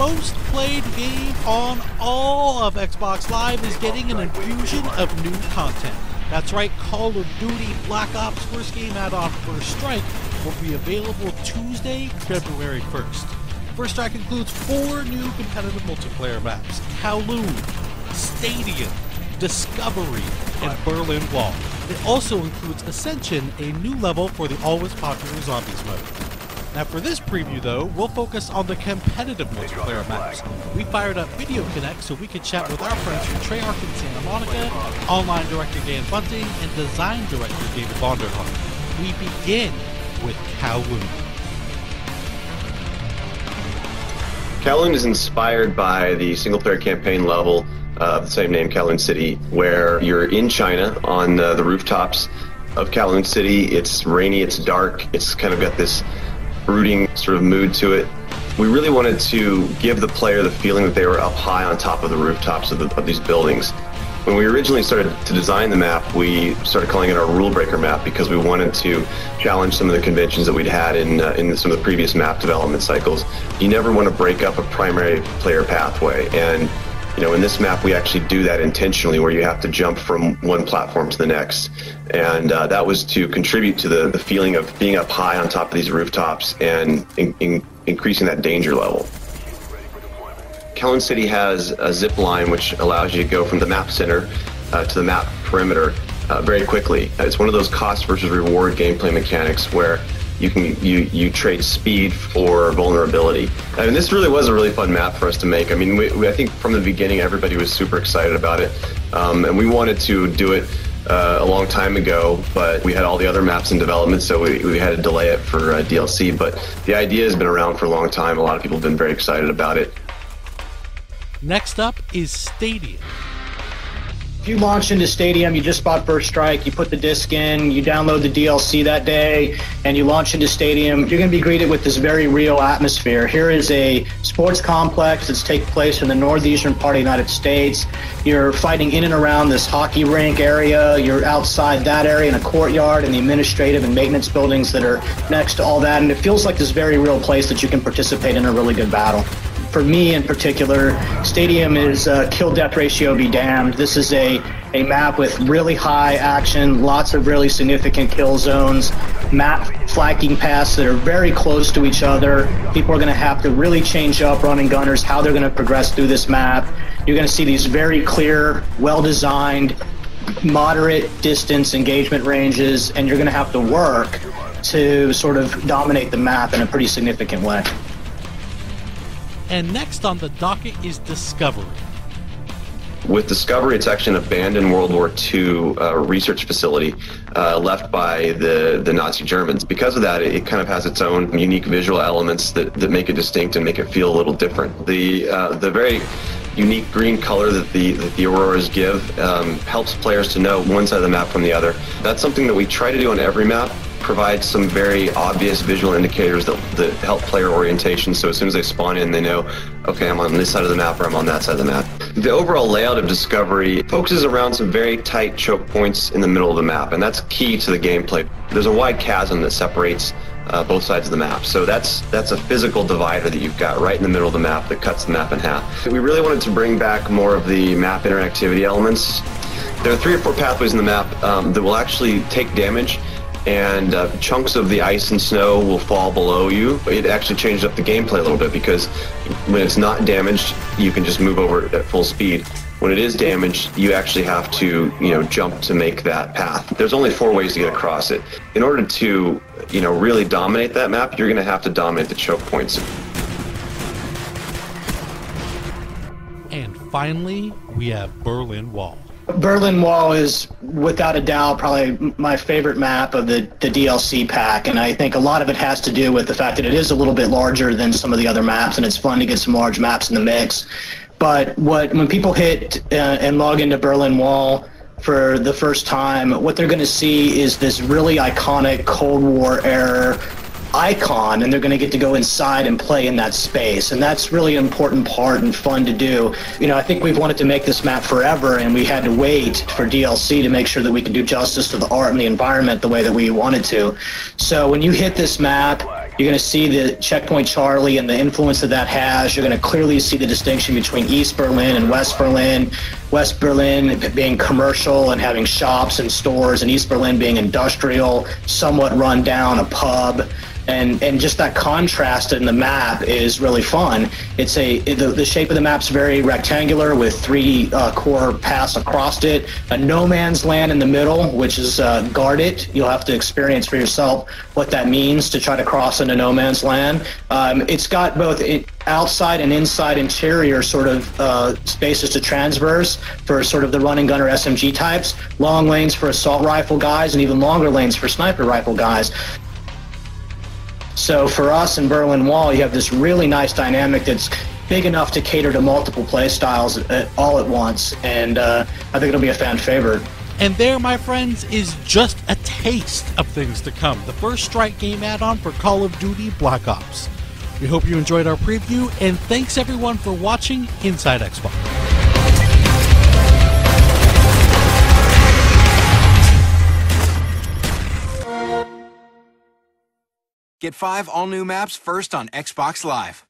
most played game on all of Xbox Live is getting an infusion of new content. That's right, Call of Duty Black Ops First Game add-on First Strike will be available Tuesday, February 1st. First Strike includes 4 new competitive multiplayer maps: Kowloon, Stadium, Discovery, and Berlin Wall. It also includes Ascension, a new level for the always popular Zombies mode. Now for this preview though, we'll focus on the competitive multiplayer maps. We fired up Video Connect so we could chat with our friends from Treyarch in Santa Monica, online director Dan Bunting, and design director David Vonderhaar. We begin with Kowloon. Kowloon is inspired by the single-player campaign level of the same name, Kowloon City, where you're in China on the rooftops of Kowloon City. It's rainy, it's dark, it's kind of got this brooding sort of mood to it. We really wanted to give the player the feeling that they were up high on top of the rooftops of these buildings. When we originally started to design the map, we started calling it our rule breaker map because we wanted to challenge some of the conventions that we'd had in some of the previous map development cycles. You never want to break up a primary player pathway, and in this map we actually do that intentionally, where you have to jump from one platform to the next, and that was to contribute to the feeling of being up high on top of these rooftops and increasing that danger level. Kowloon City has a zip line which allows you to go from the map center to the map perimeter very quickly. It's one of those cost versus reward gameplay mechanics where you trade speed for vulnerability. And this really was a really fun map for us to make. I mean, I think from the beginning everybody was super excited about it, and we wanted to do it a long time ago, but we had all the other maps in development, so we had to delay it for DLC. But the idea has been around for a long time. A lot of people have been very excited about it. Next up is Stadium. If you launch into Stadium, you just bought First Strike, you put the disc in, you download the DLC that day, and you launch into Stadium, you're going to be greeted with this very real atmosphere. Here is a sports complex that's taking place in the northeastern part of the United States. You're fighting in and around this hockey rink area. You're outside that area in a courtyard and the administrative and maintenance buildings that are next to all that, and it feels like this very real place that you can participate in a really good battle. For me in particular, Stadium is kill-death ratio be damned. This is a map with really high action, lots of really significant kill zones, map flanking paths that are very close to each other. People are going to have to really change up running gunners, how they're going to progress through this map. You're going to see these very clear, well-designed, moderate distance engagement ranges, and you're going to have to work to sort of dominate the map in a pretty significant way. And next on the docket is Discovery. With Discovery, it's actually an abandoned World War II research facility left by the Nazi Germans. Because of that, it kind of has its own unique visual elements that make it distinct and make it feel a little different. The very unique green color that the auroras give helps players to know one side of the map from the other. That's something that we try to do on every map. Provide some very obvious visual indicators that help player orientation, so as soon as they spawn in, they know, okay, I'm on this side of the map or I'm on that side of the map. The overall layout of Discovery focuses around some very tight choke points in the middle of the map, and that's key to the gameplay. There's a wide chasm that separates both sides of the map, so that's a physical divider that you've got right in the middle of the map that cuts the map in half. We really wanted to bring back more of the map interactivity elements. There are 3 or 4 pathways in the map that will actually take damage, and chunks of the ice and snow will fall below you. It actually changed up the gameplay a little bit, because when it's not damaged, you can just move over at full speed. When it is damaged, you actually have to, jump to make that path. There's only 4 ways to get across it. In order to, really dominate that map, you're going to have to dominate the choke points. And finally, we have Berlin Wall. Berlin Wall is, without a doubt, probably my favorite map of the DLC pack, and I think a lot of it has to do with the fact that it is a little bit larger than some of the other maps, and it's fun to get some large maps in the mix. But when people hit and log into Berlin Wall for the first time, what they're going to see is this really iconic Cold War era icon, and they're going to get to go inside and play in that space, and that's really an important part and fun to do. I think we've wanted to make this map forever, and we had to wait for DLC to make sure that we could do justice to the art and the environment the way that we wanted to. So when you hit this map, You're going to see the Checkpoint Charlie and the influence that has. You're going to clearly see the distinction between East Berlin and West Berlin. West Berlin being commercial and having shops and stores, and East Berlin being industrial, somewhat run down, a pub. And just that contrast in the map is really fun. The shape of the map's very rectangular with 3 core paths across it, a no man's land in the middle, which is guarded. You'll have to experience for yourself what that means to try to cross into no man's land. It's got both outside and inside interior sort of spaces to transverse for sort of the run and gunner SMG types, long lanes for assault rifle guys, and even longer lanes for sniper rifle guys. So for us in Berlin Wall, you have this really nice dynamic that's big enough to cater to multiple play styles all at once, and I think it'll be a fan favorite. And there, my friends, is just a taste of things to come. The first Strike game add-on for Call of Duty Black Ops. We hope you enjoyed our preview, and thanks everyone for watching Inside Xbox. Get 5 all-new maps first on Xbox Live.